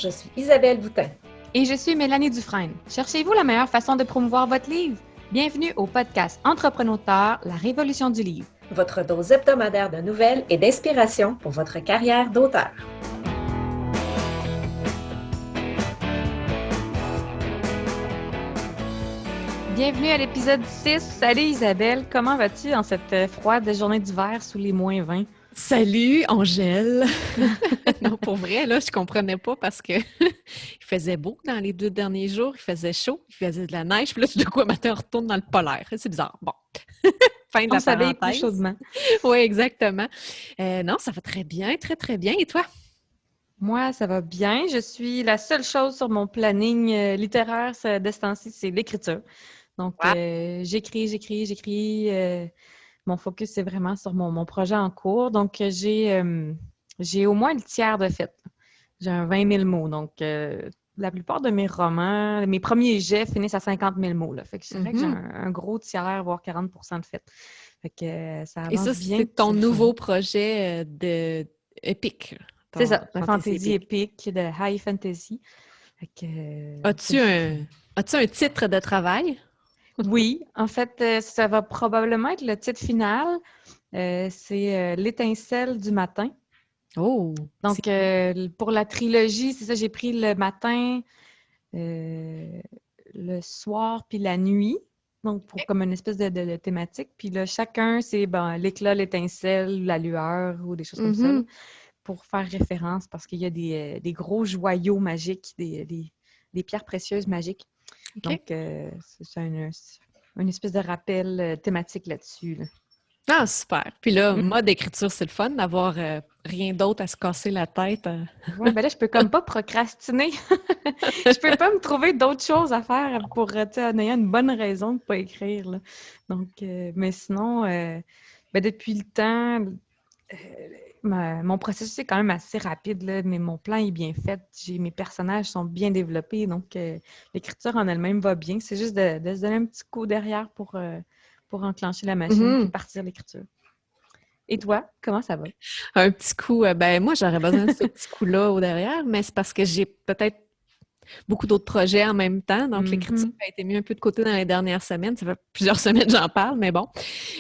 je suis Isabelle Boutin. Et je suis Mélanie Dufresne. Cherchez-vous la meilleure façon de promouvoir votre livre? Bienvenue au podcast Entrepreneur, la révolution du livre. Votre dose hebdomadaire de nouvelles et d'inspiration pour votre carrière d'auteur. Bienvenue à l'épisode 6. Salut Isabelle, comment vas-tu en cette froide journée d'hiver sous les -20? Salut, Angèle! Non, pour vrai, là, je comprenais pas parce que il faisait beau dans les 2 derniers jours, il faisait chaud, il faisait de la neige, puis là, tout d'un coup, un matin, on retourne dans le polaire. C'est bizarre. Bon, fin de On la s'habille plus parenthèse. chaudement. Oui, exactement. Non, ça va très bien, très, très bien. Et toi? Moi, ça va bien. Je suis la seule chose sur mon planning littéraire de ce temps-ci, c'est l'écriture. Donc, j'écris. Mon focus, c'est vraiment sur mon projet en cours. Donc, j'ai au moins le tiers de fait. J'ai un 20 000 mots. Donc, la plupart de mes romans, mes premiers jets finissent à 50 000 mots. Là. Fait que je dirais que j'ai un gros tiers, voire 40 de fait. Fait que ça Et ça, avance bien. c'est ton le nouveau fun. projet de épique. C'est ça, de fantasy fantasy épique, de high fantasy. Fait que, As-tu un titre de travail? oui, en fait, ça va probablement être le titre final. C'est L'étincelle du matin. Oh! Donc, pour la trilogie, c'est ça, j'ai pris le matin, le soir, puis la nuit. Donc, pour comme une espèce de thématique. Puis là, chacun, c'est l'éclat, l'étincelle, la lueur ou des choses comme ça, là, pour faire référence parce qu'il y a des gros joyaux magiques, des pierres précieuses magiques. OK. Donc, c'est une espèce de rappel thématique là-dessus. Là. Ah, super. Puis là, mode écriture, c'est le fun d'avoir rien d'autre à se casser la tête. Ouais, ben là, je peux comme pas procrastiner. Je peux pas me trouver d'autres choses à faire pour, tu sais, en ayant une bonne raison de pas écrire, là. Donc, mais sinon, depuis le temps, mon processus est quand même assez rapide, là, mais mon plan est bien fait. Mes personnages sont bien développés, donc l'écriture en elle-même va bien. C'est juste de se donner un petit coup derrière pour enclencher la machine puis partir l'écriture. Et toi, comment ça va? Un petit coup, moi, j'aurais besoin de ce petit coup-là au derrière, mais c'est parce que j'ai peut-être beaucoup d'autres projets en même temps. Donc, l'écriture a été mise un peu de côté dans les dernières semaines. Ça fait plusieurs semaines que j'en parle, mais bon.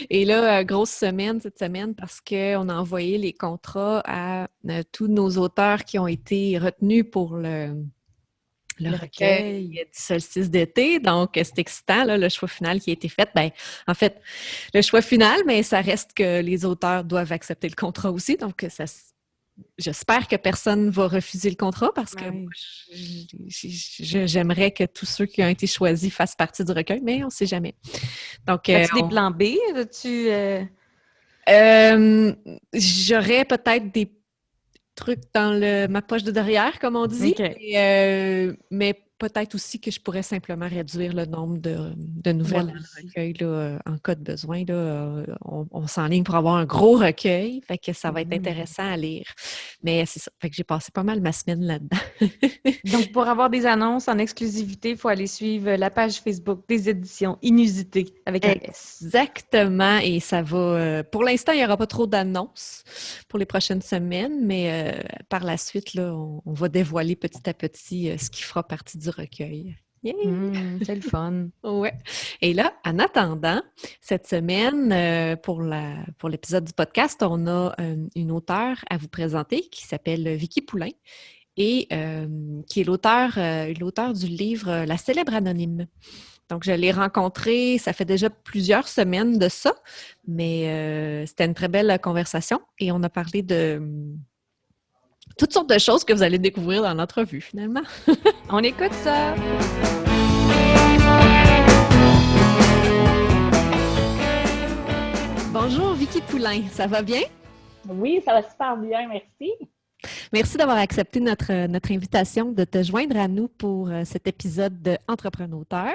Et là, grosse semaine cette semaine parce qu'on a envoyé les contrats à tous nos auteurs qui ont été retenus pour le recueil du solstice d'été. Donc, c'est excitant, là, le choix final qui a été fait. Ben, en fait, le choix final, mais ça reste que les auteurs doivent accepter le contrat aussi. Donc, j'espère que personne ne va refuser le contrat parce que moi, j'aimerais que tous ceux qui ont été choisis fassent partie du recueil, mais on ne sait jamais. Donc, as-tu des plans B? J'aurais peut-être des trucs dans ma poche de derrière, comme on dit, mais peut-être aussi que je pourrais simplement réduire le nombre de nouvelles dans le recueil là, en cas de besoin. Là, on s'enligne pour avoir un gros recueil, fait que ça va être intéressant à lire. Mais c'est ça, fait que j'ai passé pas mal ma semaine là-dedans. Donc, pour avoir des annonces en exclusivité, il faut aller suivre la page Facebook des éditions Inusité avec un S. Exactement, et ça va... pour l'instant, il n'y aura pas trop d'annonces pour les prochaines semaines, mais par la suite, là, on va dévoiler petit à petit ce qui fera partie du recueil. C'est le fun. Ouais. Et là, en attendant, cette semaine, pour l'épisode du podcast, on a une auteure à vous présenter qui s'appelle Vicky Poulain et qui est l'auteur du livre La célèbre anonyme. Donc, je l'ai rencontrée, ça fait déjà plusieurs semaines de ça, mais c'était une très belle conversation et on a parlé de toutes sortes de choses que vous allez découvrir dans l'entrevue, finalement. On écoute ça! Bonjour, Vicky Poulain, ça va bien? Oui, ça va super bien, merci. Merci d'avoir accepté notre invitation de te joindre à nous pour cet épisode de Entrepreneur-auteur.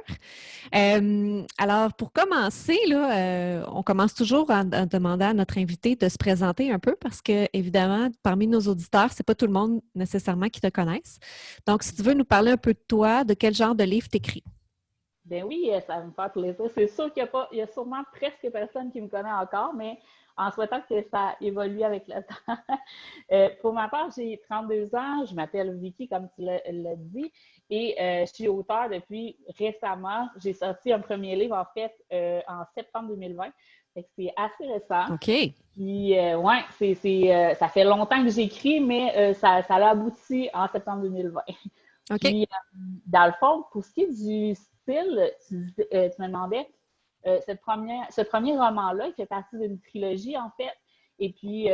Alors, pour commencer, là, on commence toujours en demandant à notre invité de se présenter un peu parce que, évidemment, parmi nos auditeurs, c'est pas tout le monde nécessairement qui te connaisse. Donc, si tu veux nous parler un peu de toi, de quel genre de livre tu écris? Ben oui, ça va me faire plaisir. C'est sûr il y a sûrement presque personne qui me connaît encore, mais en souhaitant que ça évolue avec le temps. Pour ma part, j'ai 32 ans, je m'appelle Vicky, comme tu l'as dit, et je suis auteure depuis récemment. J'ai sorti un premier livre, en fait, en septembre 2020. Fait que c'est assez récent. OK. Puis, ouais, ça fait longtemps que j'écris, mais ça a abouti en septembre 2020. OK. Puis, dans le fond, pour ce qui est du style, tu me demandais, ce premier roman-là, il fait partie d'une trilogie, en fait. Et puis,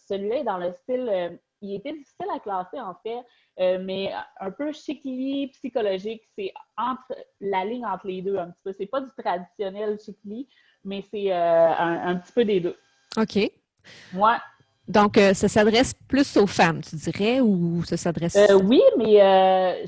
celui-là est dans le style, il était difficile à classer, en fait, mais un peu chic-li, psychologique. C'est entre la ligne entre les deux, un petit peu. C'est pas du traditionnel chic-li, mais c'est un petit peu des deux. OK. Moi, Donc, ça s'adresse plus aux femmes, tu dirais, ou ça s'adresse... Oui, mais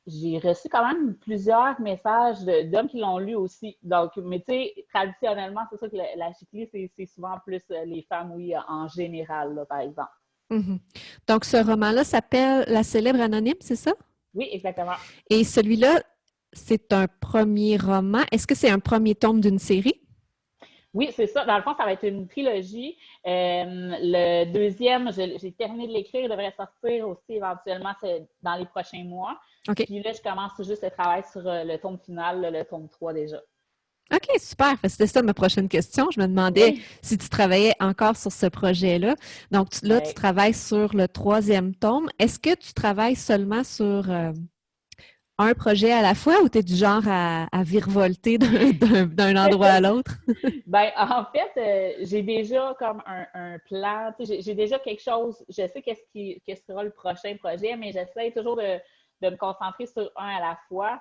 j'ai reçu quand même plusieurs messages d'hommes qui l'ont lu aussi. Donc, mais tu sais, traditionnellement, c'est sûr que la chiclie, c'est souvent plus les femmes, oui, en général, là, par exemple. Mhm. Donc, ce roman-là s'appelle La célèbre anonyme, c'est ça? Oui, exactement. Et celui-là, c'est un premier roman. Est-ce que c'est un premier tome d'une série? Oui, c'est ça. Dans le fond, ça va être une trilogie. Le deuxième, j'ai terminé de l'écrire, il devrait sortir aussi éventuellement dans les prochains mois. OK. Puis là, je commence juste le travail sur le tome final, le tome 3 déjà. OK, super. C'était ça ma prochaine question. Je me demandais Oui, si tu travaillais encore sur ce projet-là. Donc, là, tu oui. travailles sur le troisième tome. Est-ce que tu travailles seulement sur un projet à la fois ou tu es du genre à virevolter d'un endroit à l'autre? Ben, en fait, j'ai déjà comme un plan, tu sais, j'ai déjà quelque chose, je sais qu'est-ce sera le prochain projet, mais j'essaie toujours de me concentrer sur un à la fois.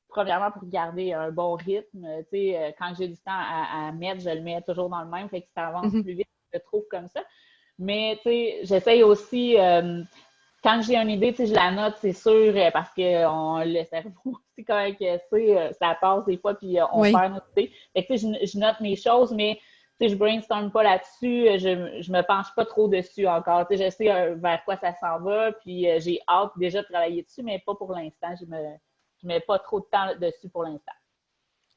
Premièrement, pour garder un bon rythme, tu sais, quand j'ai du temps à mettre, je le mets toujours dans le même, fait que ça avance Mhm. plus vite, je trouve comme ça. Mais, tu sais, j'essaye aussi, quand j'ai une idée, tu sais, je la note, c'est sûr, parce que le cerveau aussi, quand même, ça passe des fois, puis on Oui. perd notre idée. Fait que, tu sais, je note mes choses, mais tu sais, je brainstorm pas là-dessus, je me penche pas trop dessus encore. Tu sais, je sais vers quoi ça s'en va, puis j'ai hâte déjà de travailler dessus, mais pas pour l'instant. Je mets pas trop de temps dessus pour l'instant.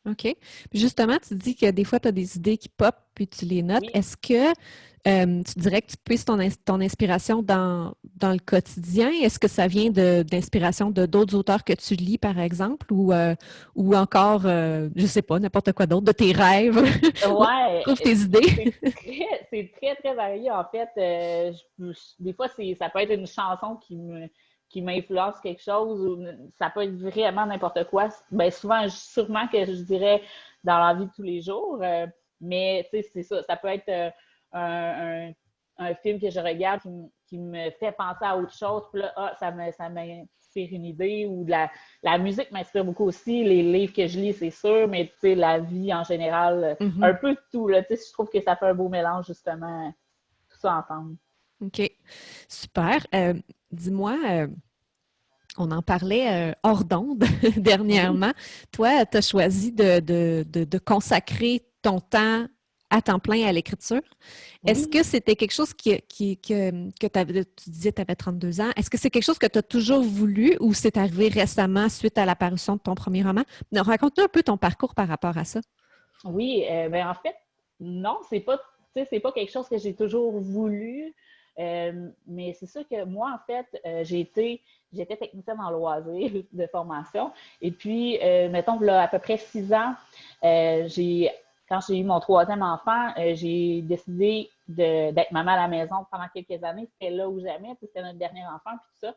OK. Puis justement, tu dis que des fois, tu as des idées qui pop, puis tu les notes. Oui. Est-ce que tu dirais que tu puisses ton inspiration dans le quotidien? Est-ce que ça vient d'inspiration de d'autres auteurs que tu lis, par exemple, ou encore, je sais pas, n'importe quoi d'autre, de tes rêves? Où tu Ouais, trouves tes idées? c'est très, très varié. En fait, des fois, ça peut être une chanson qui m'influence quelque chose ou ça peut être vraiment n'importe quoi. Ben, souvent, sûrement que je dirais dans la vie de tous les jours. Mais, tu sais, c'est ça. Ça peut être un, un film que je regarde qui me fait penser à autre chose. Puis là, ça m'inspire une idée ou la musique m'inspire beaucoup aussi. Les livres que je lis, c'est sûr, mais tu sais, la vie en général, un Mhm. peu de tout. Là, tu sais, je trouve que ça fait un beau mélange, justement, tout ça ensemble. OK. Super. Dis-moi, on en parlait hors d'onde Oui. dernièrement. Toi, tu as choisi de consacrer ton temps plein à l'écriture. Est-ce que Oui. c'était quelque chose que tu disais que tu avais 32 ans? Est-ce que c'est quelque chose que tu as toujours voulu ou c'est arrivé récemment suite à l'apparition de ton premier roman? Non, raconte-nous un peu ton parcours par rapport à ça. Oui, ben en fait, non, tu sais, c'est pas quelque chose que j'ai toujours voulu. Mais c'est sûr que moi, en fait, j'étais technicienne en loisirs de formation. Et puis, mettons, là, à peu près 6 ans, quand j'ai eu mon troisième enfant, j'ai décidé d'être maman à la maison pendant quelques années. C'était là ou jamais, puis c'était notre dernier enfant, puis tout ça.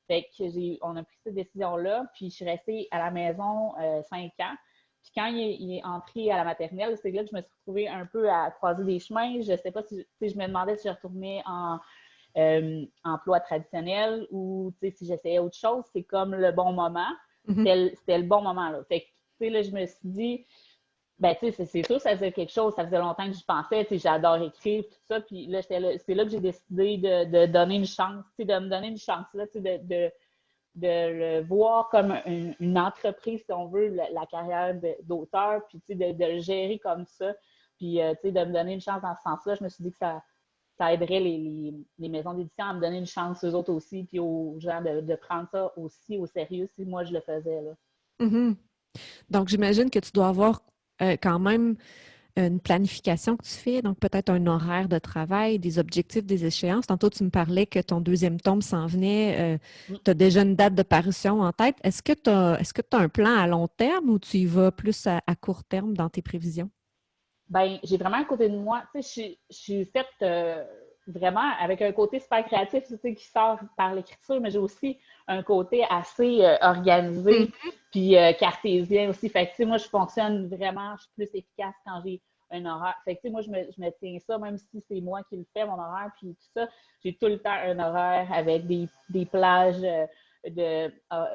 Fait que on a pris cette décision-là, puis je suis restée à la maison 5 ans. Puis quand il est entré à la maternelle, c'est là que je me suis retrouvée un peu à croiser des chemins. Je sais pas si je me demandais si je retournais en emploi traditionnel ou si j'essayais autre chose. C'est comme le bon moment. Mhm. C'était le bon moment. Là. Fait que, là, je me suis dit, ben, tu sais, c'est sûr, ça faisait quelque chose. Ça faisait longtemps que j'y pensais. Tu sais, j'adore écrire, tout ça. Puis là, c'est là que j'ai décidé de donner une chance, tu sais, de me donner une chance, là, tu sais, de le voir comme une entreprise, si on veut, la carrière d'auteur, puis tu sais, de le gérer comme ça, puis tu sais, de me donner une chance dans ce sens-là. Je me suis dit que ça aiderait les maisons d'édition à me donner une chance, eux autres aussi, puis aux gens de prendre ça aussi au sérieux si moi je le faisais. Là. Mhm. Donc, j'imagine que tu dois avoir quand même une planification que tu fais, donc peut-être un horaire de travail, des objectifs, des échéances. Tantôt, tu me parlais que ton deuxième tome s'en venait. Tu as déjà une date de parution en tête. Est-ce que tu as un plan à long terme ou tu y vas plus à court terme dans tes prévisions? Ben, j'ai vraiment à côté de moi, tu sais, je suis faite vraiment avec un côté super créatif, tu sais, qui sort par l'écriture, mais j'ai aussi un côté assez organisé, puis cartésien aussi. Fait que, tu sais, moi, je fonctionne vraiment, je suis plus efficace quand j'ai un horaire. Fait que, tu sais, moi, je me tiens ça, même si c'est moi qui le fais, mon horaire, puis tout ça, j'ai tout le temps un horaire avec des plages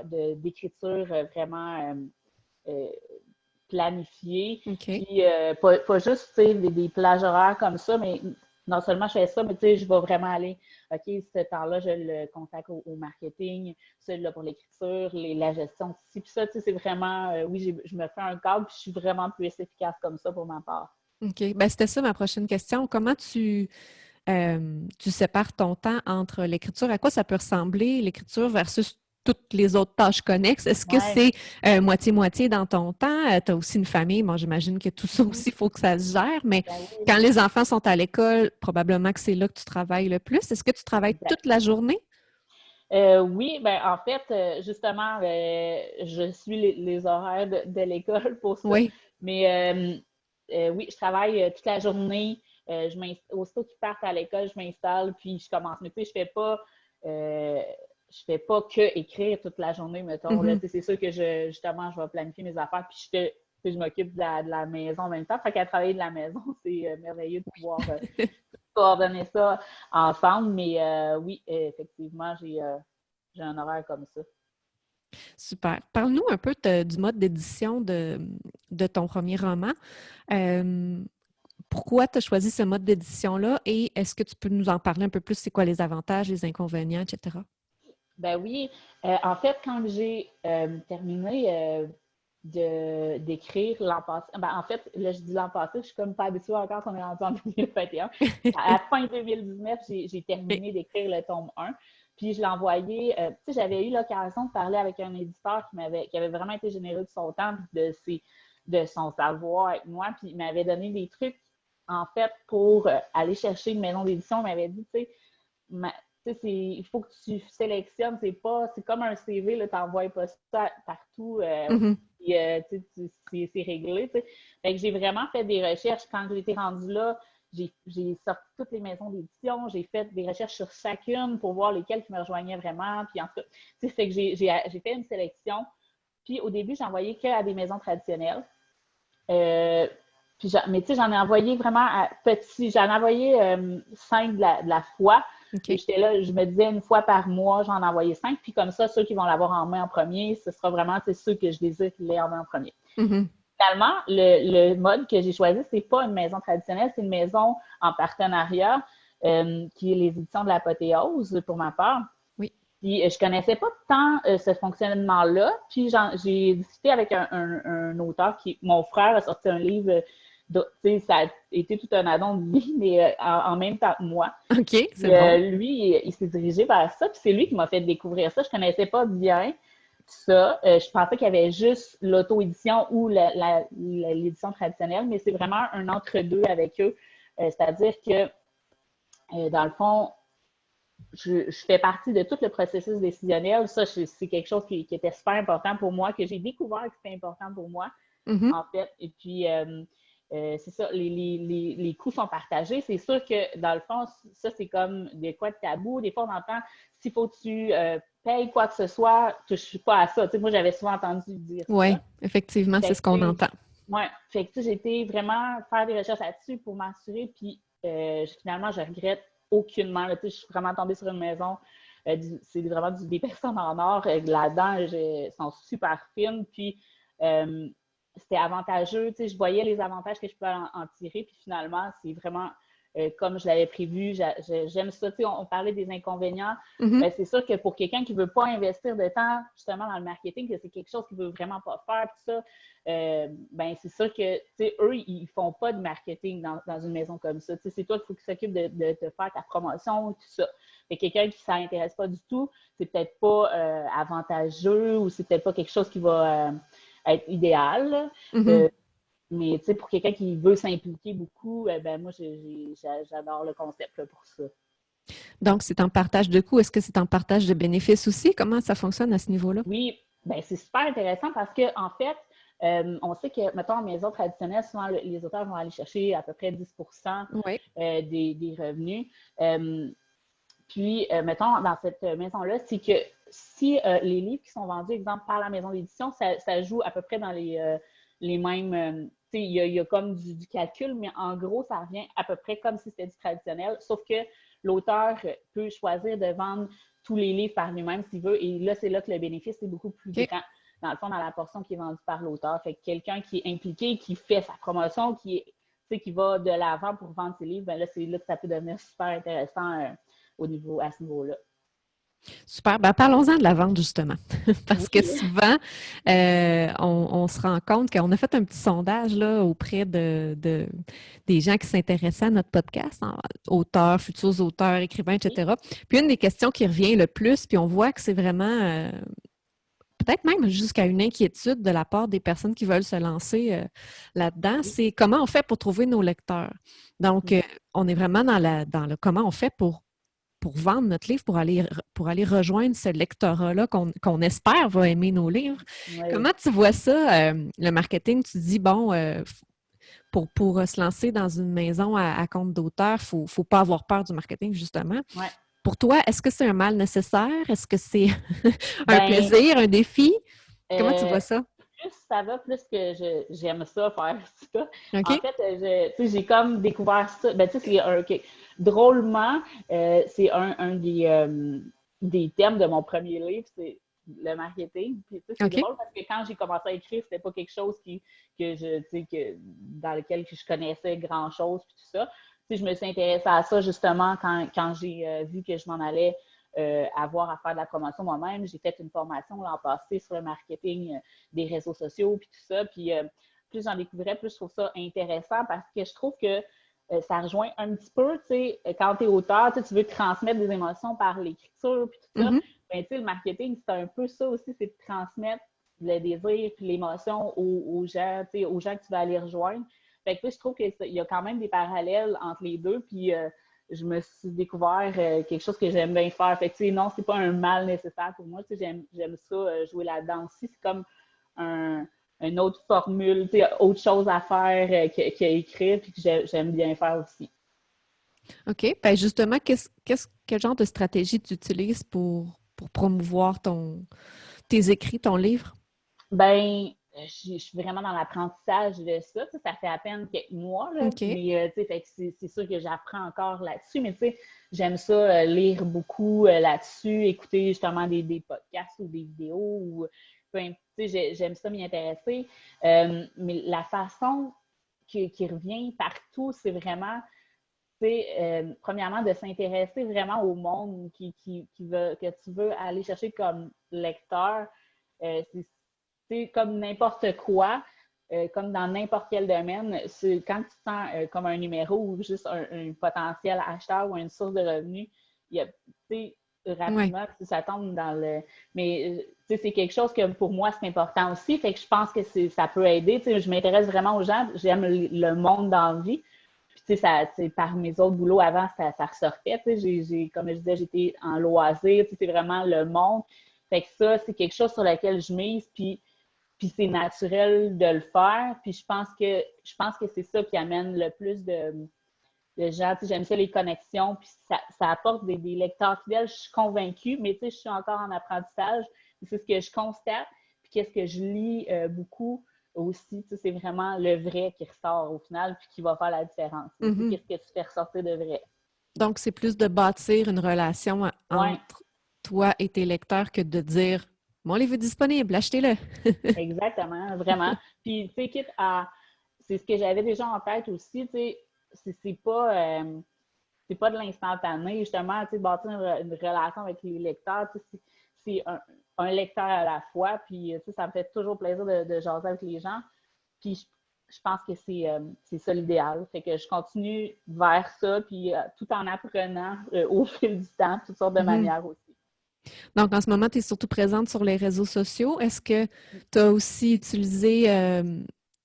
d'écriture vraiment euh, planifié, OK. puis pas juste des plages horaires comme ça, mais non seulement je fais ça, mais je vais vraiment aller, OK, ce temps-là, je le consacre au marketing, celui-là pour l'écriture, la gestion ici, puis ça, c'est vraiment, oui, je me fais un cadre, puis je suis vraiment plus efficace comme ça pour ma part. OK. Ben, c'était ça ma prochaine question. Comment tu sépares ton temps entre l'écriture? À quoi ça peut ressembler, l'écriture versus toutes les autres tâches connexes? Est-ce que Ouais. c'est moitié-moitié dans ton temps? Tu as aussi une famille. Bon, j'imagine que tout ça aussi, il faut que ça se gère, mais Ben oui, quand les enfants sont à l'école, probablement que c'est là que tu travailles le plus. Est-ce que tu travailles exact. toute la journée? Oui, ben en fait, justement, je suis les horaires de l'école pour ça. Oui. Mais oui, je travaille toute la journée. Aussitôt qu'ils partent à l'école, je m'installe, puis je commence. Mais tu sais, euh, je fais pas que écrire toute la journée, mettons. Là, Mhm. tu sais, c'est sûr que justement, je vais planifier mes affaires, puis tu sais, je m'occupe de la maison en même temps. Fait qu'à travailler de la maison, c'est merveilleux de pouvoir coordonner ça ensemble. Mais oui, effectivement, j'ai un horaire comme ça. Super. Parle-nous un peu du mode d'édition de ton premier roman. Euh, Pourquoi tu as choisi ce mode d'édition-là et est-ce que tu peux nous en parler un peu plus? C'est quoi les avantages, les inconvénients, etc.? Ben oui, en fait, quand j'ai terminé d'écrire l'an passé, ben en fait, là, je dis l'an passé, je suis comme pas habituée encore qu'on est rendu en 2021. À la fin 2019, j'ai OK. terminé d'écrire le tome 1. Puis je l'ai envoyé, tu sais, j'avais eu l'occasion de parler avec un éditeur qui avait vraiment été généreux de son temps, de son savoir avec moi, puis il m'avait donné des trucs, en fait, pour aller chercher une maison d'édition. Il m'avait dit, tu sais, il faut que tu sélectionnes, c'est comme un CV, tu n'envoies pas ça partout, Mhm. puis, c'est réglé. T'sais. Fait que j'ai vraiment fait des recherches. Quand j'ai été rendue là, j'ai sorti toutes les maisons d'édition, j'ai fait des recherches sur chacune pour voir lesquelles qui me rejoignaient vraiment. Puis en tout cas, c'est que j'ai fait une sélection. Puis au début, j'envoyais que à des maisons traditionnelles. Euh, mais tu sais, j'en ai envoyé vraiment à petit. J'en ai envoyé 5 de la fois. Et OK. j'étais là, je me disais une fois par mois, j'en ai envoyé 5. Puis comme ça, ceux qui vont l'avoir en main en premier, ce sera vraiment ceux que je désire qu'ils l'aient en main en premier. Mhm. Finalement, le mode que j'ai choisi, c'est pas une maison traditionnelle, c'est une maison en partenariat qui est les éditions de l'Apothéose pour ma part. Oui. Puis je connaissais pas tant ce fonctionnement-là. Puis j'ai discuté avec un auteur mon frère a sorti un livre. Ça a été tout un addon de vie, mais en même temps que moi. OK, c'est Puis, bon. lui, il s'est dirigé vers ça. Puis c'est lui qui m'a fait découvrir ça. Je connaissais pas bien ça. Je pensais qu'il y avait juste l'auto-édition ou l'édition traditionnelle, mais c'est vraiment un entre-deux avec eux. C'est-à-dire que, dans le fond, je fais partie de tout le processus décisionnel. Ça, c'est quelque chose qui était super important pour moi, que j'ai découvert que c'était important pour moi, Mhm. en fait. Et puis, c'est ça, les coûts sont partagés. C'est sûr que, dans le fond, ça, c'est comme des quoi de tabou. Des fois, on entend, s'il faut que tu payes quoi que ce soit, touche pas à ça. Tu sais, moi, j'avais souvent entendu dire Oui, ça. effectivement, c'est Fait ce que, qu'on tu sais, entend. ouais, fait que, tu sais, j'ai été vraiment faire des recherches là-dessus pour m'assurer, puis finalement, je regrette aucunement. Là, tu sais, je suis vraiment tombée sur une maison, c'est vraiment des personnes en or, là-dedans, elles sont super fines, puis c'était avantageux, tu sais, je voyais les avantages que je pouvais en tirer, puis finalement, c'est vraiment comme je l'avais prévu, j'aime ça. Tu sais, on parlait des inconvénients. Mhm. Ben, c'est sûr que pour quelqu'un qui ne veut pas investir de temps justement dans le marketing, que c'est quelque chose qu'il ne veut vraiment pas faire, tout ça, ben, c'est sûr que eux, ils ne font pas de marketing dans une maison comme ça. C'est toi qu'il faut qu'ils s'occupent de te faire ta promotion, tout ça. Mais quelqu'un qui ne s'intéresse pas du tout, c'est peut-être pas avantageux ou c'est peut-être pas quelque chose qui va être idéal. Là. Mhm. Mais tu sais, pour quelqu'un qui veut s'impliquer beaucoup, ben moi, j'adore le concept là, pour ça. Donc, c'est en partage de coûts. Est-ce que c'est en partage de bénéfices aussi? Comment ça fonctionne à ce niveau-là? Oui, ben c'est super intéressant parce que en fait, on sait que, mettons, en maison traditionnelle, souvent, les auteurs vont aller chercher à peu près 10% Oui. des revenus. Puis, mettons, dans cette maison-là, c'est que si les livres qui sont vendus, exemple, par la maison d'édition, ça joue à peu près dans les mêmes. Tu sais, il y a comme du calcul, mais en gros, ça revient à peu près comme si c'était du traditionnel, sauf que l'auteur peut choisir de vendre tous les livres par lui-même s'il veut, et là, c'est là que le bénéfice est beaucoup plus OK. grand, dans le fond, dans la portion qui est vendue par l'auteur. Fait que quelqu'un qui est impliqué, qui fait sa promotion, qui va de l'avant pour vendre ses livres, ben là, c'est là que ça peut devenir super intéressant à ce niveau-là. Super. Ben, parlons-en de la vente, justement. Parce que Oui. souvent, on se rend compte qu'on a fait un petit sondage là, auprès des gens qui s'intéressaient à notre podcast, auteurs, futurs auteurs, écrivains, Oui. etc. Puis une des questions qui revient le plus, puis on voit que c'est vraiment peut-être même jusqu'à une inquiétude de la part des personnes qui veulent se lancer là-dedans, Oui. c'est comment on fait pour trouver nos lecteurs. Donc, on est vraiment dans le comment on fait pour vendre notre livre, pour aller rejoindre ce lectorat-là qu'on espère va aimer nos livres. Oui. Comment tu vois ça, le marketing? Tu dis, bon, pour se lancer dans une maison à compte d'auteur, il ne faut pas avoir peur du marketing, justement. Ouais. Pour toi, est-ce que c'est un mal nécessaire? Est-ce que c'est un Ben, plaisir, un défi? Comment tu euh, vois ça? plus ça va, plus que j'aime ça, faire ça. OK? En fait, tu sais, j'ai comme découvert ça. Ben, tu sais, drôlement, c'est un des thèmes de mon premier livre, c'est le marketing. Puis, tu sais, c'est OK? drôle parce que quand j'ai commencé à écrire, c'était pas quelque chose dans lequel je connaissais grand-chose, puis tout ça. Tu sais, je me suis intéressée à ça justement quand j'ai vu que je m'en allais avoir à faire de la promotion moi-même. J'ai fait une formation l'an passé sur le marketing des réseaux sociaux, puis tout ça. Puis plus j'en découvrais, plus je trouve ça intéressant parce que je trouve que ça rejoint un petit peu, tu sais, quand tu es auteur, tu veux transmettre des émotions par l'écriture, puis tout ça. Mhm. Ben, tu sais, le marketing, c'est un peu ça aussi, c'est de transmettre le désir puis l'émotion aux gens, tu sais, aux gens que tu vas aller rejoindre. Fait que, je trouve qu'il y a quand même des parallèles entre les deux, puis je me suis découvert quelque chose que j'aime bien faire. Fait que, non, c'est pas un mal nécessaire pour moi. J'aime ça, jouer là-dedans aussi. C'est comme une autre formule, autre chose à faire qu'à écrire, puis que j'aime bien faire aussi. OK. Ben justement, quel genre de stratégie tu utilises pour promouvoir tes écrits, ton livre? Ben, je suis vraiment dans l'apprentissage de ça. Tu sais, ça fait à peine quelques mois, là, OK. mais fait que c'est sûr que j'apprends encore là-dessus. Mais tu sais, j'aime ça lire beaucoup là-dessus, écouter justement des podcasts ou des vidéos. Ou, tu sais, j'aime ça m'y intéresser. Mais la façon qui revient partout, c'est vraiment, tu sais, premièrement, de s'intéresser vraiment au monde que tu veux aller chercher comme lecteur. C'est comme n'importe quoi, comme dans n'importe quel domaine, c'est quand tu te sens comme un numéro ou juste un potentiel acheteur ou une source de revenus, il y a, tu sais, Oui. rapidement, ça tombe dans le. Mais, tu sais, c'est quelque chose que pour moi, c'est important aussi. Fait que je pense que ça peut aider. Tu sais, je m'intéresse vraiment aux gens. J'aime le monde dans la vie. Puis, tu sais, par mes autres boulots avant, ça ressortait. Tu sais, comme je disais, j'étais en loisir. Tu sais, c'est vraiment le monde. Fait que ça, c'est quelque chose sur lequel je mise. Puis c'est naturel de le faire. Puis je pense que c'est ça qui amène le plus de gens. Tu sais, j'aime ça, les connexions. Puis ça apporte des lecteurs fidèles. Je suis convaincue, mais tu sais, je suis encore en apprentissage. C'est ce que je constate. Puis qu'est-ce que je lis beaucoup aussi. Tu sais, c'est vraiment le vrai qui ressort au final, puis qui va faire la différence. Tu sais, Mhm. qu'est-ce que tu fais ressortir de vrai? Donc, c'est plus de bâtir une relation Oui, entre toi et tes lecteurs que de dire mon livre est disponible, achetez-le. exactement, vraiment. Puis, tu sais, quitte à. C'est ce que j'avais déjà en tête aussi, tu sais, c'est pas de l'instantané, justement, tu sais, bâtir une relation avec les lecteurs, tu sais, c'est un lecteur à la fois, puis, tu sais, ça me fait toujours plaisir de jaser avec les gens, puis je pense que c'est ça l'idéal, fait que je continue vers ça, puis tout en apprenant au fil du temps, toutes sortes de Mhm. manières aussi. Donc, en ce moment, tu es surtout présente sur les réseaux sociaux. Est-ce que tu as aussi utilisé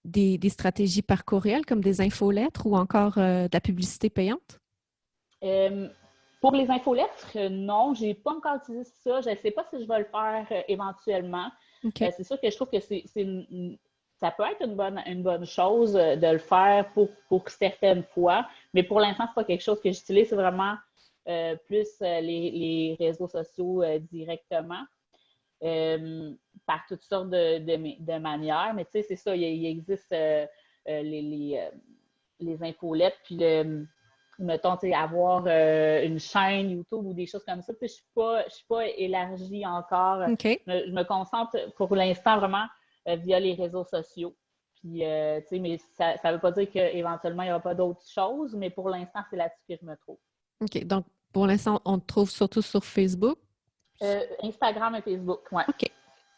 des stratégies par courriel comme des infolettres ou encore de la publicité payante? Euh, pour les infolettres, non, j'ai pas encore utilisé ça. Je ne sais pas si je vais le faire éventuellement. OK. C'est sûr que je trouve que ça peut être une bonne chose de le faire pour certaines fois, mais pour l'instant, c'est pas quelque chose que j'utilise. C'est vraiment plus les réseaux sociaux directement. Par toutes sortes de manières. Mais tu sais, c'est ça, il existe les infolettes, puis mettons, tu sais, avoir une chaîne YouTube ou des choses comme ça. Tu sais, je suis pas élargie encore. OK. Je me concentre pour l'instant vraiment via les réseaux sociaux. Puis, tu sais, mais ça ne veut pas dire qu'éventuellement, il n'y aura pas d'autres choses, mais pour l'instant, c'est là-dessus que je me trouve. OK. Donc, pour l'instant, on te trouve surtout sur Facebook. Instagram et Facebook, oui. OK.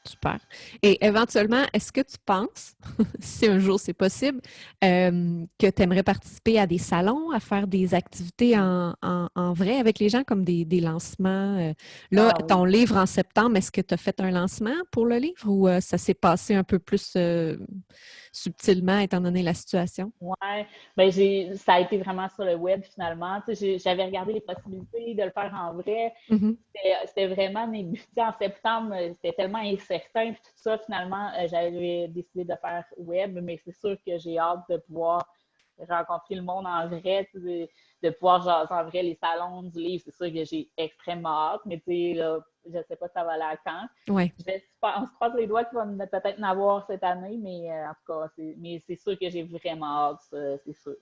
Super. Et éventuellement, est-ce que tu penses, si un jour c'est possible, que tu aimerais participer à des salons, à faire des activités en vrai avec les gens, comme des lancements? Là, Ah oui. ton livre en septembre, est-ce que tu as fait un lancement pour le livre ou ça s'est passé un peu plus subtilement étant donné la situation? Oui, ben ça a été vraiment sur le web finalement. Tu sais, j'avais regardé les possibilités de le faire en vrai. Mhm. C'était vraiment débuté en septembre, c'était tellement incertain. Puis tout ça, finalement, j'avais décidé de faire web, mais c'est sûr que j'ai hâte de pouvoir rencontrer le monde en vrai, tu sais, de pouvoir jaser en vrai les salons du livre. C'est sûr que j'ai extrêmement hâte, mais tu sais, là, je ne sais pas si ça va aller à quand. Ouais. On se croise les doigts qu'il va peut-être en avoir cette année, mais en tout cas, c'est sûr que j'ai vraiment hâte, c'est sûr.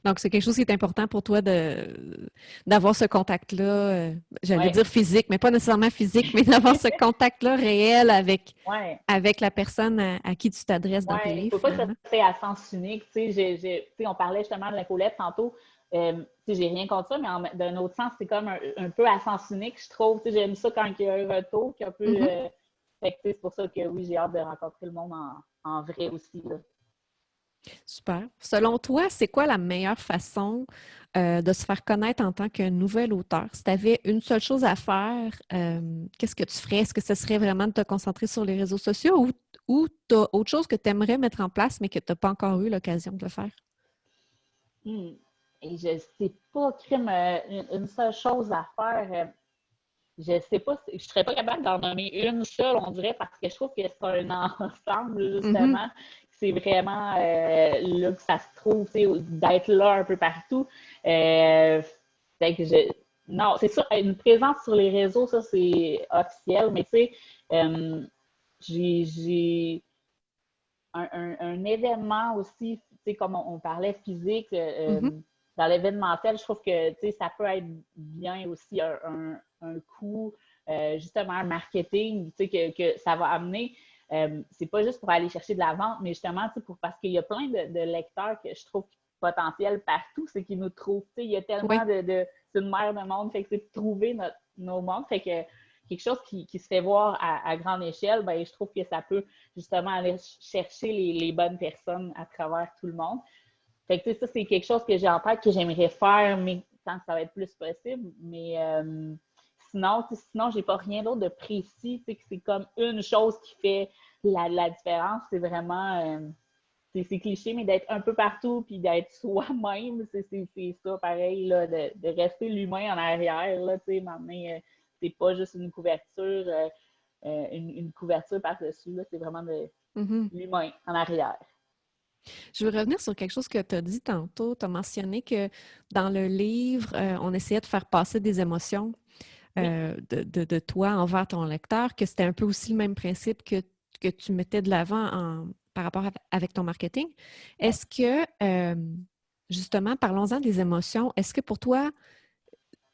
Donc, c'est quelque chose qui est important pour toi d'avoir ce contact-là, j'allais Ouais. dire physique, mais pas nécessairement physique, mais d'avoir ce contact-là réel Ouais. avec la personne à qui tu t'adresses dans tes Ouais, il ne livres, faut pas que ça finalement. se fait à sens unique. Tu sais, on parlait justement de l'infolette tantôt. Tu sais, j'ai rien contre ça, mais d'un autre sens, c'est comme un peu à sens unique, je trouve. Tu sais, j'aime ça quand il y a un retour, qui est un peu. Mhm. Fait que, tu sais, c'est pour ça que oui, j'ai hâte de rencontrer le monde en vrai aussi, là. Super. Selon toi, c'est quoi la meilleure façon de se faire connaître en tant que nouvel auteur? Si tu avais une seule chose à faire, qu'est-ce que tu ferais? Est-ce que ce serait vraiment de te concentrer sur les réseaux sociaux ou tu as autre chose que tu aimerais mettre en place mais que tu n'as pas encore eu l'occasion de le faire? Hmm. Et je sais pas, crime, une seule chose à faire. Je sais pas, je serais pas capable d'en nommer une seule, on dirait, parce que je trouve que c'est un ensemble, Mhm. justement. C'est vraiment là que ça se trouve, tu sais, d'être là un peu partout. Fait que non, c'est sûr, une présence sur les réseaux, ça, c'est officiel, mais tu sais, euh, j'ai un événement aussi, tu sais, comme on parlait physique, Mhm. dans l'événementiel, je trouve que, tu sais, ça peut être bien aussi un coût, justement, un marketing, tu sais, que ça va amener. C'est pas juste pour aller chercher de la vente, mais justement, tu sais, parce qu'il y a plein de lecteurs que je trouve potentiels partout, c'est qu'ils nous trouvent, tu sais, il y a tellement Oui. c'est une mer de monde, fait que c'est de trouver nos mondes, fait que quelque chose qui se fait voir à grande échelle, ben, je trouve que ça peut justement aller chercher les bonnes personnes à travers tout le monde. Fait que, tu sais, ça, c'est quelque chose que j'ai en tête que j'aimerais faire, mais quand ça va être plus possible. Mais sinon, j'ai pas rien d'autre de précis. Tu sais, que c'est comme une chose qui fait la différence. C'est vraiment, c'est cliché, mais d'être un peu partout puis d'être soi-même, c'est ça, pareil, là, de rester l'humain en arrière, là, tu sais, m'emmener, c'est pas juste une couverture, une couverture par-dessus, là, c'est vraiment Mhm. l'humain en arrière. Je veux revenir sur quelque chose que tu as dit tantôt. Tu as mentionné que dans le livre, on essayait de faire passer des émotions Oui. de toi envers ton lecteur, que c'était un peu aussi le même principe que tu mettais de l'avant par rapport avec ton marketing. Ouais. Est-ce que, justement, parlons-en des émotions, est-ce que pour toi,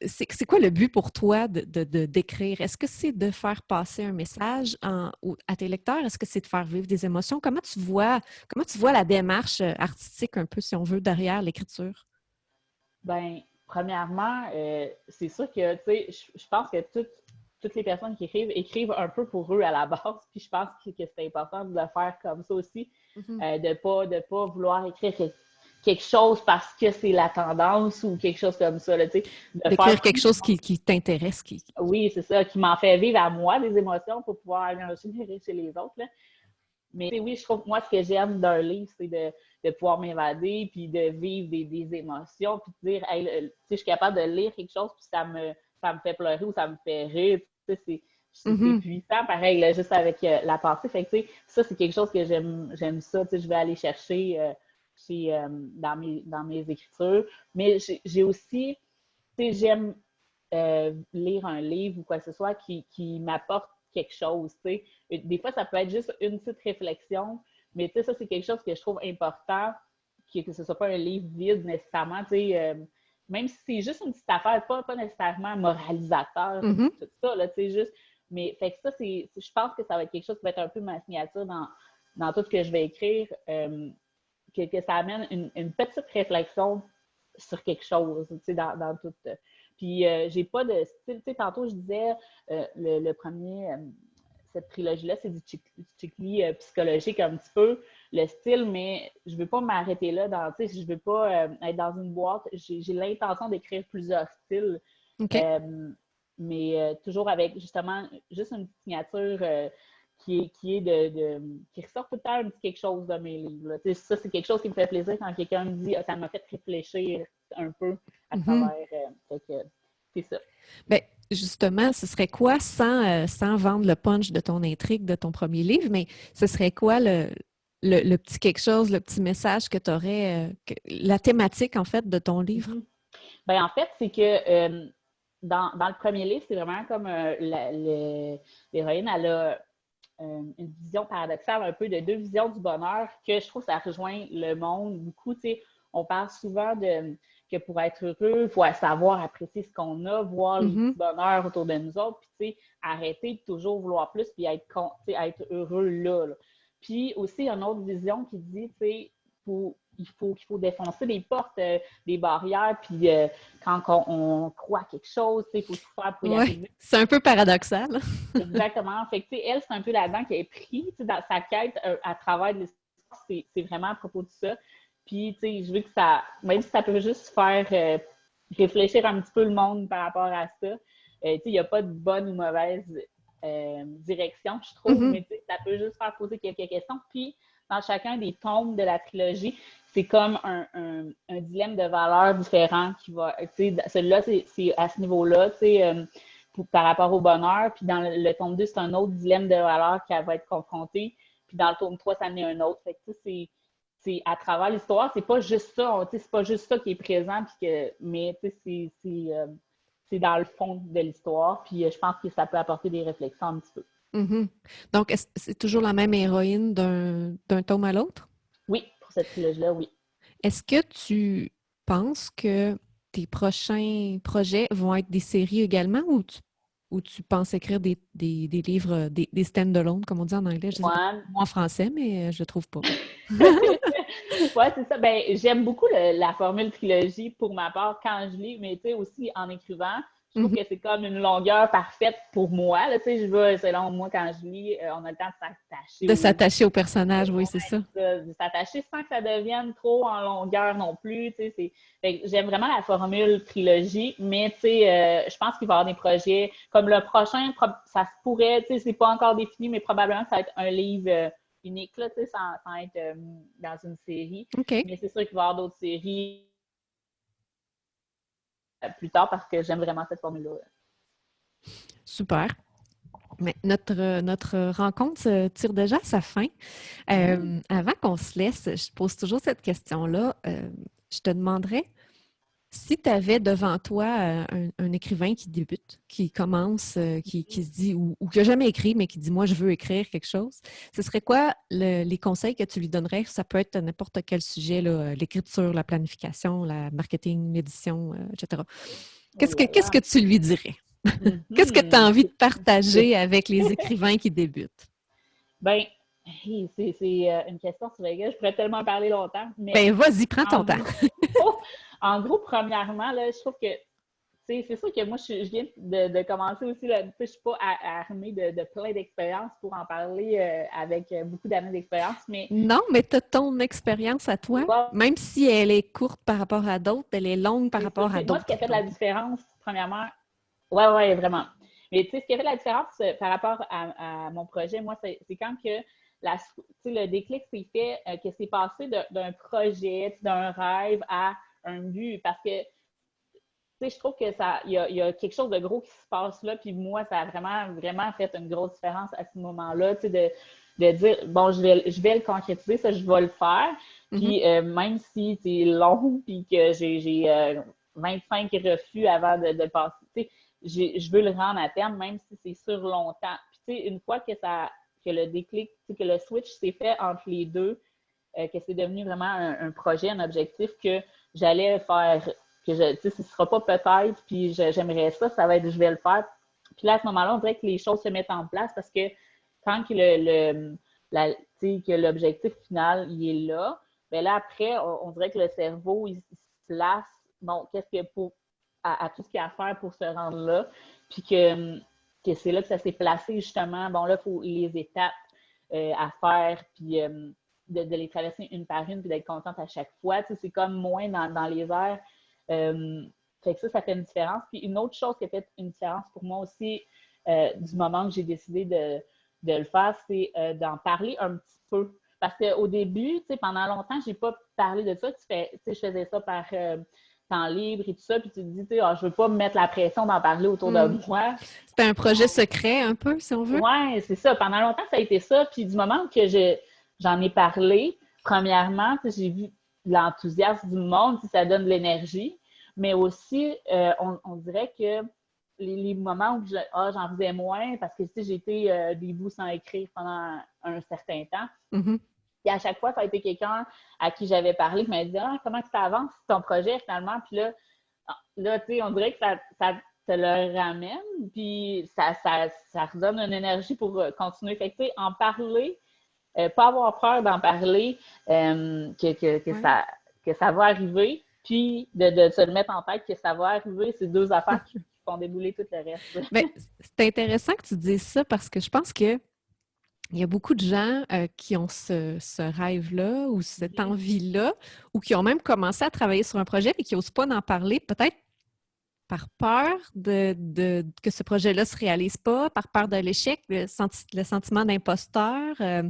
c'est quoi le but pour toi d'écrire? Est-ce que c'est de faire passer un message à tes lecteurs? Est-ce que c'est de faire vivre des émotions? Comment tu vois la démarche artistique un peu, si on veut, derrière l'écriture? Ben, premièrement, c'est sûr que, tu sais, je pense que toutes les personnes qui écrivent un peu pour eux à la base, puis je pense que c'est important de le faire comme ça aussi, Mhm. de pas vouloir écrire quelque chose parce que c'est la tendance ou quelque chose comme ça, là, tu sais. D'écrire quelque chose qui t'intéresse. Oui, c'est ça, qui m'en fait vivre à moi des émotions pour pouvoir aller en générer chez les autres, là. Mais oui, je trouve que moi, ce que j'aime d'un livre, c'est de pouvoir m'évader, puis de vivre des émotions, puis de dire, hey, je suis capable de lire quelque chose, puis ça me fait pleurer ou ça me fait rire. C'est puissant, pareil, là, juste avec la pensée. Fait que, ça, c'est quelque chose que j'aime ça. Je vais aller chercher dans mes écritures. Mais j'ai aussi, j'aime lire un livre ou quoi que ce soit qui m'apporte quelque chose. Des fois, ça peut être juste une petite réflexion, mais ça, c'est quelque chose que je trouve important, que ce ne soit pas un livre vide nécessairement. Même si c'est juste une petite affaire, pas nécessairement moralisateur, tout ça, là, juste. Mais fait que ça, je pense que ça va être quelque chose qui va être un peu ma signature dans tout ce que je vais écrire, que ça amène une petite réflexion sur quelque chose, dans tout. Puis, j'ai pas de style. Tantôt, je disais, le premier, cette trilogie-là, c'est du chickly psychologique un petit peu, le style, mais je veux pas m'arrêter là. Je veux pas être dans une boîte. J'ai l'intention d'écrire plusieurs styles, Okay. mais toujours avec, justement, juste une petite signature qui ressort tout le temps un petit quelque chose de mes livres. Ça, c'est quelque chose qui me fait plaisir quand quelqu'un me dit ça m'a fait réfléchir un peu à travers. C'est ça. Bien, justement, ce serait quoi, sans vendre le punch de ton intrigue de ton premier livre, mais ce serait quoi le petit quelque chose, le petit message que tu aurais, la thématique, en fait, de ton livre? Bien, en fait, c'est que dans le premier livre, c'est vraiment comme l'héroïne, elle a une vision paradoxale un peu de deux visions du bonheur que je trouve que ça rejoint le monde beaucoup. On parle souvent que pour être heureux, il faut savoir apprécier ce qu'on a, voir les petits bonheurs autour de nous autres, puis arrêter de toujours vouloir plus, puis être heureux là. Puis aussi, il y a une autre vision qui dit, qu'il faut défoncer les portes, des barrières, puis quand on croit à quelque chose, il faut tout faire pour y arriver. C'est un peu paradoxal. Exactement. Fait que, elle, c'est un peu là-dedans qu'elle est prise dans sa quête à travers l'histoire. C'est vraiment à propos de ça. Puis, je veux que ça, même si ça peut juste faire réfléchir un petit peu le monde par rapport à ça, il n'y a pas de bonne ou mauvaise direction, je trouve, mais ça peut juste faire poser quelques questions. Puis, dans chacun des tomes de la trilogie, c'est comme un dilemme de valeurs différent qui va. Celui-là, c'est à ce niveau-là, par rapport au bonheur. Puis dans le tome 2, c'est un autre dilemme de valeurs qu'elle va être confrontée. Puis dans le tome 3, ça en est un autre. Fait que c'est à travers l'histoire, c'est pas juste ça. C'est pas juste ça qui est présent, mais c'est dans le fond de l'histoire. Puis je pense que ça peut apporter des réflexions un petit peu. Donc, c'est toujours la même héroïne d'un tome à l'autre? Oui, pour cette trilogie-là, oui. Est-ce que tu penses que tes prochains projets vont être des séries également ou tu penses écrire des livres, des stand-alone, comme on dit en anglais? Je sais pas en français, mais je le trouve pas. Oui, c'est ça. Ben, j'aime beaucoup la formule trilogie pour ma part quand je lis, mais aussi en écrivant. Je trouve que c'est comme une longueur parfaite pour moi. Là, selon moi, quand je lis, on a le temps de s'attacher. De s'attacher au personnage, oui, c'est ça. De s'attacher sans que ça devienne trop en longueur non plus. J'aime vraiment la formule trilogie, mais je pense qu'il va y avoir des projets. Comme le prochain, ça se pourrait, c'est pas encore défini, mais probablement que ça va être un livre unique, là, sans être dans une série. Okay. Mais c'est sûr qu'il va y avoir d'autres séries plus tard parce que j'aime vraiment cette formule-là. Super. Mais notre rencontre tire déjà à sa fin. Avant qu'on se laisse, je pose toujours cette question-là. Je te demanderais si tu avais devant toi un écrivain qui débute, qui commence, qui se dit, ou qui n'a jamais écrit, mais qui dit, moi, je veux écrire quelque chose, ce serait quoi les conseils que tu lui donnerais? Ça peut être n'importe quel sujet, l'écriture, la planification, la marketing, l'édition, etc. Qu'est-ce que tu lui dirais? Qu'est-ce que tu as envie de partager avec les écrivains qui débutent? Bien, c'est une question sur laquelle je pourrais tellement parler longtemps. Mais ben, vas-y, prends ton temps. En gros, premièrement, là, je trouve que c'est sûr que moi, je viens de commencer aussi, là, je ne suis pas armée de plein d'expériences pour en parler avec beaucoup d'années d'expérience, mais Non, mais tu as ton expérience à toi, ouais, même si elle est courte par rapport à d'autres, elle est longue par c'est ça. rapport à Moi, ce qui d'autres. a fait la Donc, différence, premièrement, ouais, vraiment. Mais tu sais, ce qui a fait la différence par rapport à mon projet, moi, c'est quand que le déclic s'est fait, que c'est passé d'un projet, d'un rêve à un but. Parce que sais, je trouve que il y a quelque chose de gros qui se passe là, puis moi, ça a vraiment, vraiment fait une grosse différence à ce moment-là, tu sais, de dire, bon, je vais le concrétiser, ça, je vais le faire, mhm. puis même si c'est long, puis que j'ai 25 refus avant de passer, tu sais, je veux le rendre à terme, même si c'est sur longtemps. Puis, tu sais, une fois que le déclic, tu sais, que le switch s'est fait entre les deux, que c'est devenu vraiment un projet, un objectif que j'allais faire, que tu sais, ce ne sera pas peut-être, puis j'aimerais ça, ça va être je vais le faire. Puis là, à ce moment-là, on dirait que les choses se mettent en place parce que quand que que l'objectif final il est là, bien là, après, on dirait que le cerveau, il se place, bon, qu'est-ce que à tout ce qu'il y a à faire pour se rendre là, puis que c'est là que ça s'est placé, justement. Bon, là, il faut les étapes à faire, puis de les traverser une par une, puis d'être contente à chaque fois. Tu sais, c'est comme moins dans les airs. Fait que ça fait une différence. Puis une autre chose qui a fait une différence pour moi aussi, du moment que j'ai décidé de le faire, c'est d'en parler un petit peu. Parce qu'au début, tu sais, pendant longtemps, je n'ai pas parlé de ça. Tu sais, je faisais ça par temps libre et tout ça, puis tu te dis, tu sais, je ne veux pas me mettre la pression d'en parler autour de moi. C'était un projet secret un peu, si on veut. Oui, c'est ça. Pendant longtemps, ça a été ça. Puis du moment que j'en ai parlé, premièrement, j'ai vu l'enthousiasme du monde, ça donne de l'énergie, mais aussi, on dirait que les moments où j'en faisais moins, parce que j'ai été des bouts sans écrire pendant un certain temps. Mm-hmm. Et à chaque fois, ça a été quelqu'un à qui j'avais parlé qui m'a dit comment ça avance ton projet finalement? Puis là, tu sais, on dirait que ça te le ramène, puis ça redonne une énergie pour continuer. Fait que, tu sais, en parler, pas avoir peur d'en parler, que ça va arriver, puis de se le mettre en tête que ça va arriver, c'est deux affaires qui font débouler tout le reste. Mais c'est intéressant que tu dises ça parce que je pense que il y a beaucoup de gens qui ont ce rêve-là ou cette envie-là ou qui ont même commencé à travailler sur un projet et qui n'osent pas en parler, peut-être par peur que ce projet-là ne se réalise pas, par peur de l'échec, le sentiment d'imposteur. Je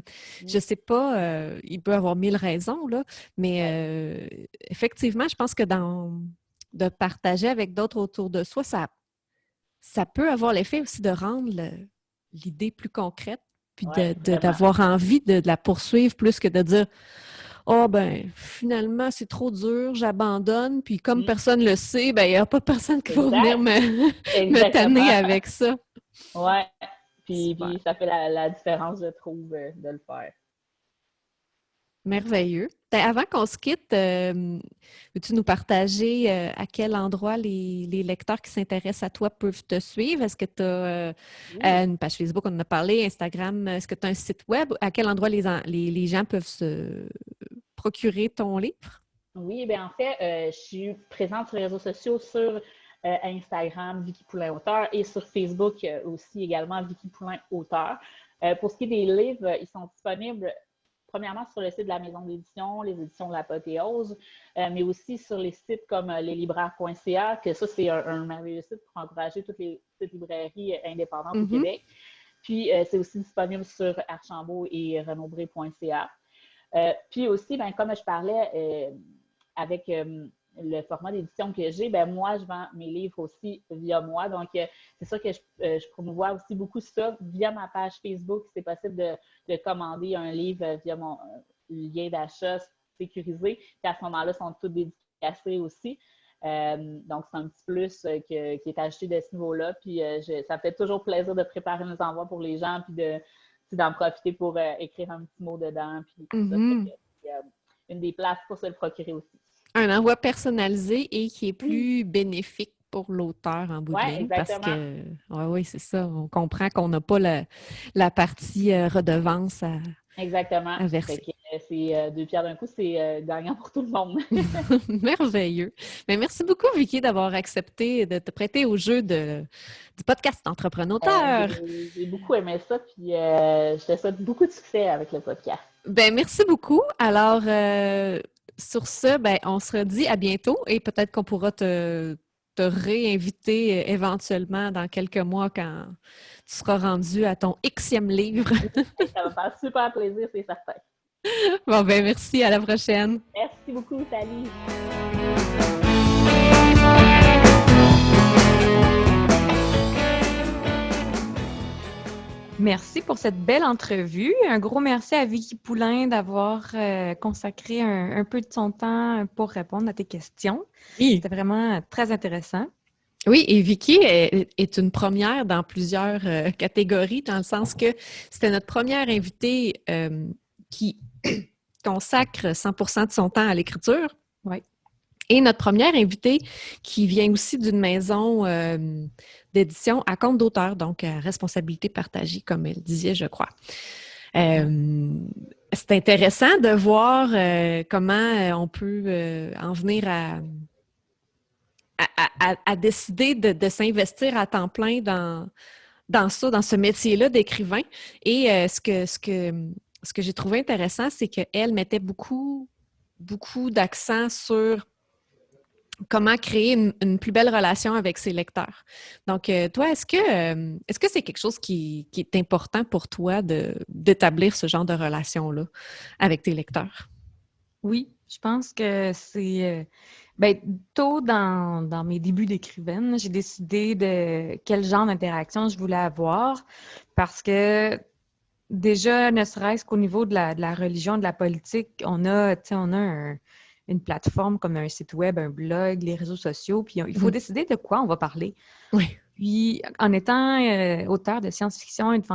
ne sais pas, il peut y avoir 1000 raisons, là, mais effectivement, je pense que de partager avec d'autres autour de soi, ça peut avoir l'effet aussi de rendre l'idée plus concrète, puis d'avoir envie de la poursuivre plus que de dire oh, ben, finalement, c'est trop dur, j'abandonne. Puis comme personne ne le sait, ben, il n'y a pas personne qui va venir me tanner avec ça. Oui. Puis ça fait la différence, je trouve, de le faire. Merveilleux. Avant qu'on se quitte, veux-tu nous partager à quel endroit les lecteurs qui s'intéressent à toi peuvent te suivre? Est-ce que tu as une page Facebook, on en a parlé, Instagram, est-ce que tu as un site web? À quel endroit les gens peuvent se procurer ton livre? Oui, bien en fait, je suis présente sur les réseaux sociaux, sur Instagram, Vicky Poulain Auteur, et sur Facebook aussi également, Vicky Poulain Auteur. Pour ce qui est des livres, ils sont disponibles premièrement sur le site de la maison d'édition, les éditions de l'Apothéose, mais aussi sur les sites comme leslibraires.ca, que ça, c'est un merveilleux site pour encourager toutes les petites librairies indépendantes au Québec. Puis, c'est aussi disponible sur Archambault et renaudbré.ca. Puis aussi, ben, comme je parlais avec le format d'édition que j'ai, ben moi, je vends mes livres aussi via moi. Donc, c'est sûr que je promouvois aussi beaucoup ça via ma page Facebook. C'est possible de commander un livre via mon lien d'achat sécurisé. Puis à ce moment-là, ils sont tous dédicacés aussi. Donc, c'est un petit plus qui est ajouté de ce niveau-là. Puis, ça me fait toujours plaisir de préparer mes envois pour les gens puis d'en profiter pour écrire un petit mot dedans. Puis, ça fait une des places pour se le procurer aussi. Un envoi personnalisé et qui est plus bénéfique pour l'auteur en bout de ligne. Exactement. Parce que, oui, c'est ça. On comprend qu'on n'a pas la partie redevance à Exactement. verser. c'est deux pierres d'un coup, c'est gagnant pour tout le monde. Merveilleux. Mais merci beaucoup, Vicky, d'avoir accepté de te prêter au jeu du podcast Entrepreneur. J'ai beaucoup aimé ça, puis je te souhaite beaucoup de succès avec le podcast. Ben, merci beaucoup. Alors, sur ce, ben, on se redit à bientôt et peut-être qu'on pourra te réinviter éventuellement dans quelques mois quand tu seras rendu à ton Xème livre. Ça va me faire super plaisir, c'est certain. Bon, ben, merci. À la prochaine. Merci beaucoup, salut! Merci pour cette belle entrevue. Un gros merci à Vicky Poulain d'avoir consacré un peu de son temps pour répondre à tes questions. Oui. C'était vraiment très intéressant. Oui, et Vicky est une première dans plusieurs catégories, dans le sens que c'était notre première invitée qui consacre 100% de son temps à l'écriture. Oui. Et notre première invitée qui vient aussi d'une maison d'édition à compte d'auteur, donc à responsabilité partagée, comme elle disait, je crois. C'est intéressant de voir comment on peut en venir à décider de s'investir à temps plein dans ça, dans ce métier-là d'écrivain. Et ce que j'ai trouvé intéressant, c'est qu'elle mettait beaucoup d'accent sur comment créer une plus belle relation avec ses lecteurs. Donc, toi, est-ce que c'est quelque chose qui est important pour toi d'établir ce genre de relation-là avec tes lecteurs? Oui, je pense que c'est... tôt dans mes débuts d'écrivaine, j'ai décidé de quel genre d'interaction je voulais avoir parce que déjà, ne serait-ce qu'au niveau de la religion, de la politique, on a une plateforme comme un site web, un blog, les réseaux sociaux, puis il faut décider de quoi on va parler. Oui. Puis, en étant auteur de science-fiction et de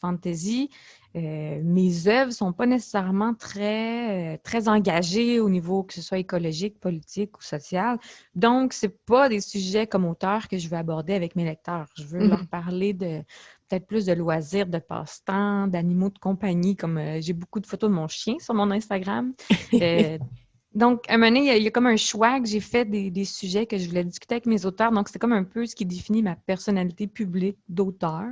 fantasy, mes œuvres ne sont pas nécessairement très engagées au niveau que ce soit écologique, politique ou social. Donc, ce n'est pas des sujets comme auteur que je veux aborder avec mes lecteurs. Je veux leur parler de peut-être plus de loisirs, de passe-temps, d'animaux de compagnie, comme j'ai beaucoup de photos de mon chien sur mon Instagram. Donc, à un moment donné, il y a comme un choix que j'ai fait des sujets que je voulais discuter avec mes auteurs. Donc, c'est comme un peu ce qui définit ma personnalité publique d'auteur.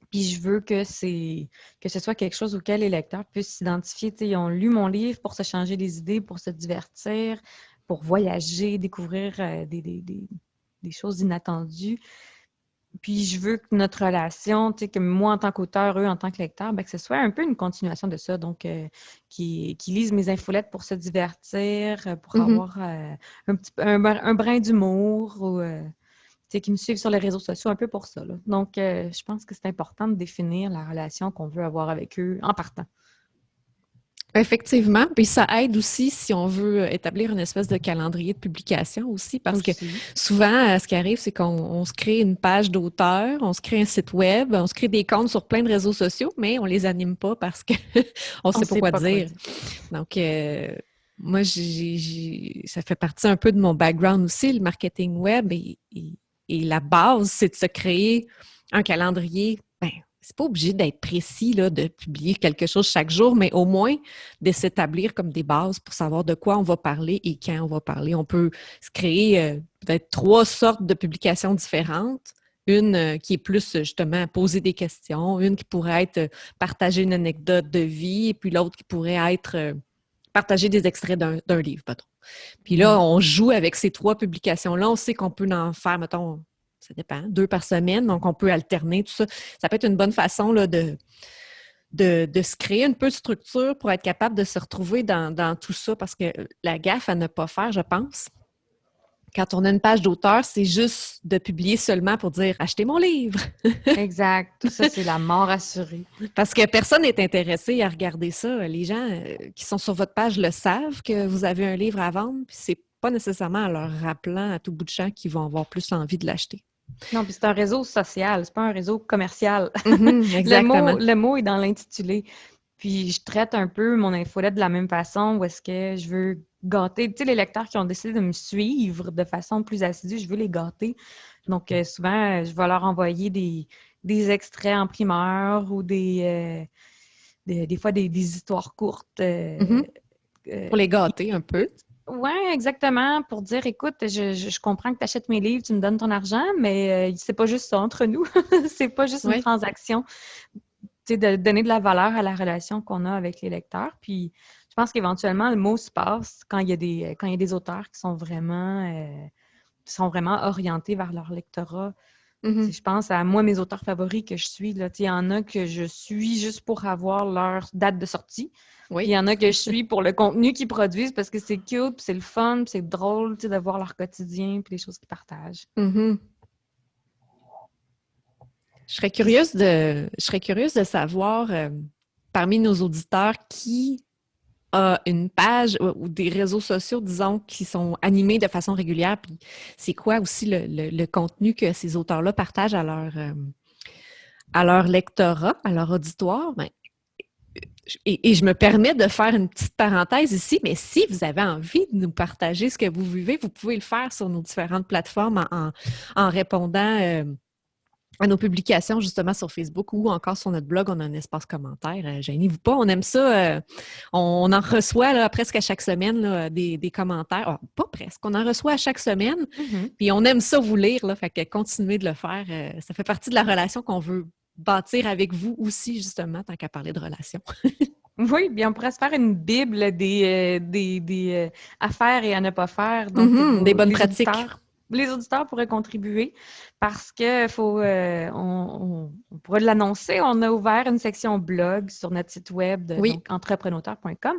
Puis, je veux que ce soit quelque chose auquel les lecteurs puissent s'identifier. Ils ont lu mon livre pour se changer les idées, pour se divertir, pour voyager, découvrir des choses inattendues. Puis, je veux que notre relation, que moi en tant qu'auteur, eux en tant que lecteur, que ce soit un peu une continuation de ça. Donc, qui lisent mes infolettes pour se divertir, pour avoir un brin d'humour ou qui me suivent sur les réseaux sociaux un peu pour ça. Là. Donc, je pense que c'est important de définir la relation qu'on veut avoir avec eux en partant. Effectivement, puis ça aide aussi si on veut établir une espèce de calendrier de publication aussi, parce que souvent, ce qui arrive, c'est qu'on se crée une page d'auteur, on se crée un site web, on se crée des comptes sur plein de réseaux sociaux, mais on les anime pas parce que on sait pas quoi dire. Donc, moi, ça fait partie un peu de mon background aussi, le marketing web, et la base, c'est de se créer un calendrier. C'est pas obligé d'être précis, là, de publier quelque chose chaque jour, mais au moins de s'établir comme des bases pour savoir de quoi on va parler et quand on va parler. On peut se créer peut-être 3 sortes de publications différentes. Une qui est plus, justement, poser des questions. Une qui pourrait être partager une anecdote de vie. Et puis l'autre qui pourrait être partager des extraits d'un livre, pardon. Puis là, on joue avec ces 3 publications-là. On sait qu'on peut en faire, mettons, ça dépend, 2 par semaine, donc on peut alterner tout ça. Ça peut être une bonne façon là, de se créer un peu de structure pour être capable de se retrouver dans tout ça, parce que la gaffe à ne pas faire, je pense, quand on a une page d'auteur, c'est juste de publier seulement pour dire « achetez mon livre ». Exact. Tout ça, c'est la mort assurée. Parce que personne n'est intéressé à regarder ça. Les gens qui sont sur votre page le savent que vous avez un livre à vendre, puis c'est pas nécessairement en leur rappelant à tout bout de champ qu'ils vont avoir plus envie de l'acheter. Non, puis c'est un réseau social, c'est pas un réseau commercial. Exactement. Le mot est dans l'intitulé. Puis je traite un peu mon infolette de la même façon, où est-ce que je veux gâter, tu sais, les lecteurs qui ont décidé de me suivre de façon plus assidue, je veux les gâter. Donc souvent, je vais leur envoyer des extraits en primeur ou des des fois des histoires courtes. Pour les gâter un peu. Oui, exactement. Pour dire, écoute, je comprends que tu achètes mes livres, tu me donnes ton argent, mais c'est pas juste ça entre nous. C'est pas juste une transaction. Tu sais, de donner de la valeur à la relation qu'on a avec les lecteurs. Puis, je pense qu'éventuellement, le mot se passe quand il y a des auteurs qui sont vraiment orientés vers leur lectorat. Si je pense à moi, mes auteurs favoris que je suis, là, il y en a que je suis juste pour avoir leur date de sortie. Oui. Puis il y en a que je suis pour le contenu qu'ils produisent parce que c'est cute, puis c'est le fun, puis c'est drôle de voir leur quotidien puis les choses qu'ils partagent. Je serais curieuse de savoir parmi nos auditeurs qui a une page ou des réseaux sociaux, disons, qui sont animés de façon régulière. Puis c'est quoi aussi le contenu que ces auteurs-là partagent à leur lectorat, à leur auditoire? Ben, et je me permets de faire une petite parenthèse ici, mais si vous avez envie de nous partager ce que vous vivez, vous pouvez le faire sur nos différentes plateformes en répondant à nos publications, justement, sur Facebook ou encore sur notre blog. On a un espace commentaire. Gênez-vous pas, on aime ça. On en reçoit là, presque à chaque semaine là, des commentaires. Oh, pas presque, on en reçoit à chaque semaine. Puis on aime ça vous lire, là, fait que continuez de le faire. Ça fait partie de la relation qu'on veut bâtir avec vous aussi, justement, tant qu'à parler de relations. Oui, bien, on pourrait se faire une bible des affaires et à ne pas faire. Donc, des bonnes pratiques. Les auditeurs pourraient contribuer parce que on pourrait l'annoncer. On a ouvert une section blog sur notre site web, donc entreprenauteur.com,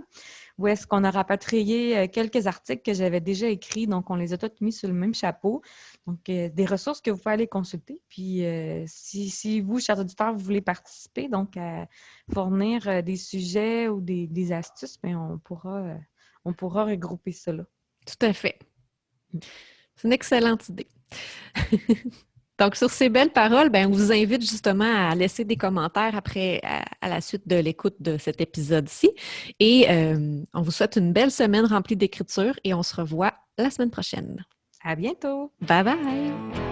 où est-ce qu'on a rapatrié quelques articles que j'avais déjà écrits. Donc, on les a tous mis sur le même chapeau. Donc, des ressources que vous pouvez aller consulter. Puis, si vous, chers auditeurs, vous voulez participer, donc à fournir des sujets ou des astuces, bien, on pourra regrouper cela. Tout à fait. C'est une excellente idée. Donc, sur ces belles paroles, ben, on vous invite justement à laisser des commentaires après, à la suite de l'écoute de cet épisode-ci. Et on vous souhaite une belle semaine remplie d'écriture et on se revoit la semaine prochaine. À bientôt! Bye bye!